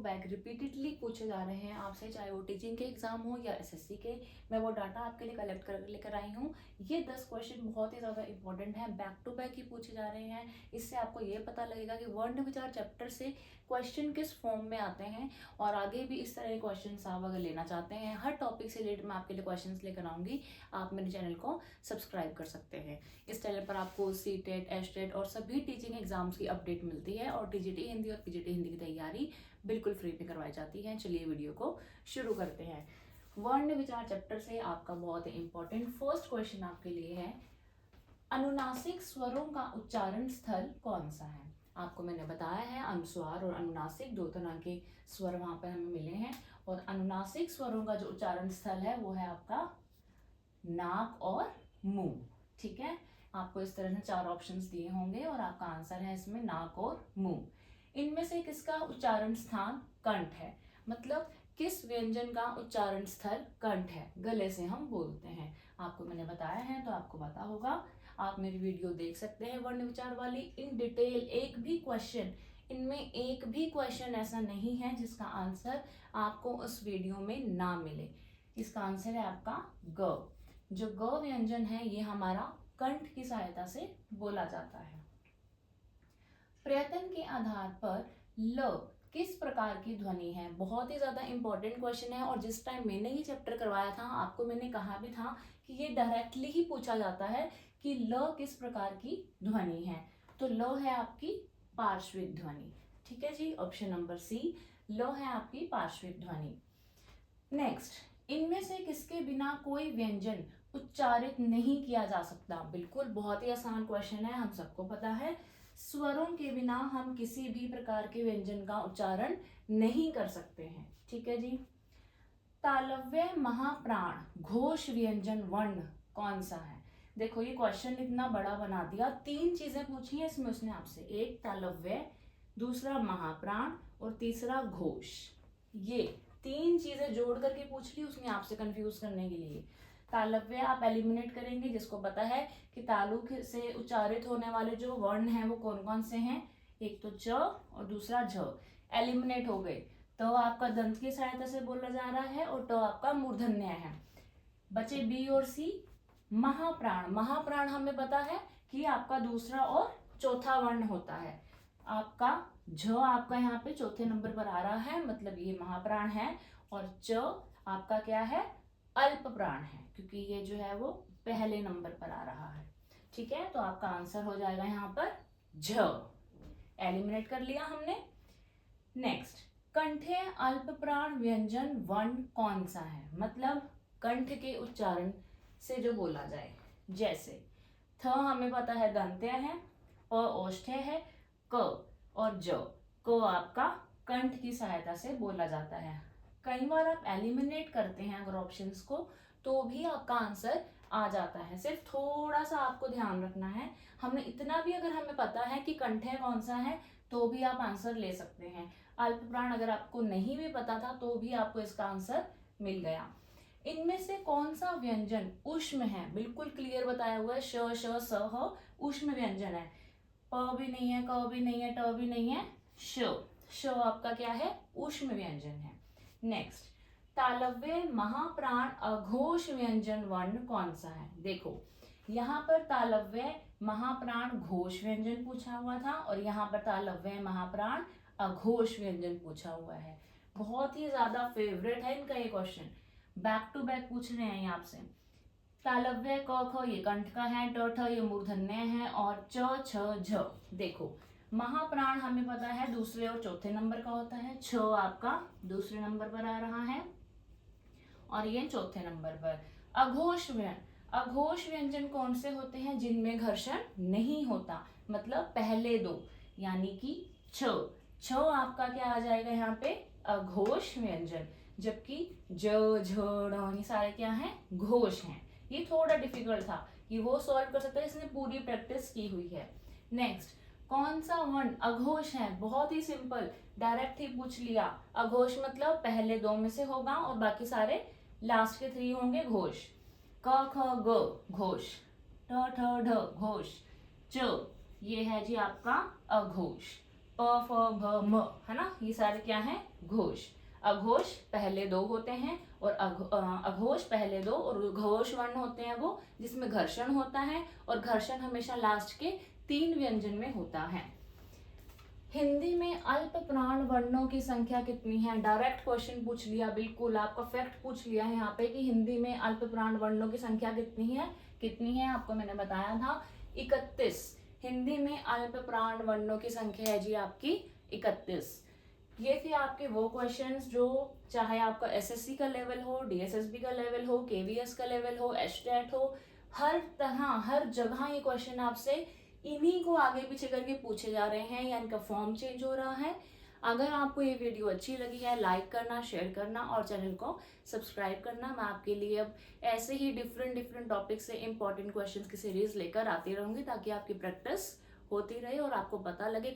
Back repeatedly पूछे जा रहे हैं आपसे, चाहे वो टीचिंग के एग्जाम हो या एसएससी के। मैं वो डाटा आपके लिए कलेक्ट कर लेकर आई हूँ। ये 10 क्वेश्चन बहुत ही ज़्यादा इंपॉर्टेंट है, बैक टू बैक ही पूछे जा रहे हैं। इससे आपको ये पता लगेगा कि वर्ण विचार चैप्टर से क्वेश्चन किस फॉर्म में आते हैं, और आगे भी इस तरह के क्वेश्चन आप अगर लेना चाहते हैं, हर टॉपिक से रिलेटेड मैं आपके लिए क्वेश्चन लेकर आऊँगी। आप मेरे चैनल को सब्सक्राइब कर सकते हैं। इस चैनल पर आपको सीटेट, एसटेट और सभी टीचिंग एग्जाम्स की अपडेट मिलती है, और टीजीटी हिंदी और पीजीटी हिंदी की तैयारी बिल्कुल फ्री में करवाई जाती है। चलिए वीडियो को शुरू करते हैं। वर्ण विचार चैप्टर से आपका बहुत ही इंपॉर्टेंट फर्स्ट क्वेश्चन आपके लिए है, अनुनासिक स्वरों का उच्चारण स्थल कौन सा है। आपको मैंने बताया है अनुस्वार और अनुनासिक दो तरह के स्वर वहां पर हमें मिले हैं, और अनुनासिक स्वरों का जो उच्चारण स्थल है वो है आपका नाक और मुंह। ठीक है, आपको इस तरह से 4 ऑप्शंस दिए होंगे और आपका आंसर है इसमें नाक और मुंह। इनमें से किसका उच्चारण स्थान कंठ है, मतलब किस व्यंजन का उच्चारण स्थल कंठ है, गले से हम बोलते हैं। आपको मैंने बताया है तो आपको पता होगा। आप मेरी वीडियो देख सकते हैं वर्ण विचार वाली इन डिटेल। इनमें एक भी क्वेश्चन ऐसा नहीं है जिसका आंसर आपको उस वीडियो में ना मिले। इसका आंसर है आपका ग। जो ग व्यंजन है ये हमारा कंठ की सहायता से बोला जाता है। प्रयत्न के आधार पर ल किस प्रकार की ध्वनि है, बहुत ही ज्यादा इंपॉर्टेंट क्वेश्चन है। और जिस टाइम मैंने ये चैप्टर करवाया था आपको मैंने कहा भी था कि ये डायरेक्टली ही पूछा जाता है कि ल किस प्रकार की ध्वनि है। तो ल है आपकी पार्श्विक ध्वनि। ठीक है जी, ऑप्शन नंबर सी, ल है आपकी पार्श्विक ध्वनि। नेक्स्ट, इनमें से किसके बिना कोई व्यंजन उच्चारित नहीं किया जा सकता। बिल्कुल बहुत ही आसान क्वेश्चन है, हम सबको पता है। स्वरों के बिना हम किसी भी प्रकार के व्यंजन का उच्चारण नहीं कर सकते हैं। ठीक है जी। तालव्य महाप्राण घोष व्यंजन वर्ण कौन सा है। देखो ये क्वेश्चन इतना बड़ा बना दिया, 3 चीजें पूछी है इसमें उसने आपसे, एक तालव्य, दूसरा महाप्राण और तीसरा घोष। ये 3 चीजें जोड़ करके पूछ ली उसने आपसे कंफ्यूज करने के लिए। तालव्य आप एलिमिनेट करेंगे, जिसको पता है कि तालु से उच्चारित होने वाले जो वर्ण हैं वो कौन कौन से हैं, एक तो च और दूसरा झ, एलिमिनेट हो गए। तो आपका दंत की सहायता से बोला जा रहा है और तो आपका मूर्धन्य है। बचे बी और सी। महाप्राण, महाप्राण हमें पता है कि आपका दूसरा और चौथा वर्ण होता है। आपका झ आपका यहाँ पे चौथे नंबर पर आ रहा है, मतलब ये महाप्राण है। और च आपका क्या है, अल्प प्राण है, क्योंकि ये जो है वो पहले नंबर पर आ रहा है। ठीक है, तो आपका आंसर हो जाएगा यहाँ पर झ, एलिमिनेट कर लिया हमने। नेक्स्ट, कंठे अल्प प्राण व्यंजन वर्ण कौन सा है, मतलब कंठ के उच्चारण से जो बोला जाए। जैसे थ हमें पता है दंत्य है, प ओष्ठ्य है, क और ज, क आपका कंठ की सहायता से बोला जाता है। कई बार आप एलिमिनेट करते हैं अगर ऑप्शंस को, तो भी आपका आंसर आ जाता है। सिर्फ थोड़ा सा आपको ध्यान रखना है। हमने इतना भी अगर हमें पता है कि कंठे कौन सा है तो भी आप आंसर ले सकते हैं। अल्प प्राण अगर आपको नहीं भी पता था तो भी आपको इसका आंसर मिल गया। इनमें से कौन सा व्यंजन उष्म है, बिल्कुल क्लियर बताया हुआ है, श श स ह उष्म व्यंजन है। प भी नहीं है, क भी नहीं है, ट भी नहीं है, श आपका क्या है, उष्म व्यंजन है। नेक्स्ट, तालव्य महाप्राण अघोष व्यंजन वर्ण कौन सा है। देखो यहाँ पर तालव्य महाप्राण घोष व्यंजन पूछा हुआ था और यहाँ पर तालव्य महाप्राण अघोष व्यंजन पूछा हुआ है। बहुत ही ज्यादा फेवरेट है इनका ये क्वेश्चन, बैक टू बैक पूछ रहे हैं आपसे। तालव्य क ख ये कंठ का है, ट ठ ये मूर्धन्य है और च छ झ। देखो महाप्राण हमें पता है दूसरे और चौथे नंबर का होता है, छ आपका दूसरे नंबर पर आ रहा है और ये चौथे नंबर पर। अघोष व्यंजन कौन से होते हैं, जिनमें घर्षण नहीं होता, मतलब पहले दो, यानी कि छ आपका क्या आ जाएगा यहाँ पे, अघोष व्यंजन। जबकि ज झ ण ये सारे क्या हैं, घोष हैं। ये थोड़ा डिफिकल्ट था कि वो सॉल्व कर सकता है, इसने पूरी प्रैक्टिस की हुई है। नेक्स्ट, कौन सा वर्ण अघोष है, बहुत ही सिंपल, डायरेक्ट ही पूछ लिया। अघोष मतलब पहले 2 में से होगा और बाकी सारे लास्ट के 3 होंगे घोष। क ख ग घोष, ठ ठ ढ घोष, च ये है जी आपका अघोष, प फ भ म, है ना, ये सारे क्या है, घोष। अघोष पहले दो होते हैं और अघोष पहले दो और घोष वर्ण होते हैं वो जिसमें घर्षण होता है, और घर्षण हमेशा लास्ट के 3 व्यंजन में होता है। हिंदी में अल्प प्राण वर्णों की संख्या कितनी है? डायरेक्ट क्वेश्चन पूछ लिया, बिल्कुल आपका फैक्ट पूछ लिया है यहाँ पे कि हिंदी में अल्प प्राण वर्णों की संख्या कितनी है आपको मैंने बताया था 31। हिंदी में अल्प प्राण वर्णों की संख्या है जी आपकी 31। ये थे आपके वो क्वेश्चंस जो चाहे आपका एसएससी का लेवल हो, डीएसएसबी का लेवल हो, केवीएस का लेवल हो, एचटेट हो, हर तरह हर जगह ये क्वेश्चन आपसे इन्हीं को आगे पीछे करके पूछे जा रहे हैं या इनका फॉर्म चेंज हो रहा है। अगर आपको ये वीडियो अच्छी लगी है, लाइक करना, शेयर करना और चैनल को सब्सक्राइब करना। मैं आपके लिए अब ऐसे ही डिफरेंट टॉपिक से इंपॉर्टेंट क्वेश्चंस की सीरीज लेकर आती रहूंगी ताकि आपकी प्रैक्टिस होती रहे और आपको पता लगे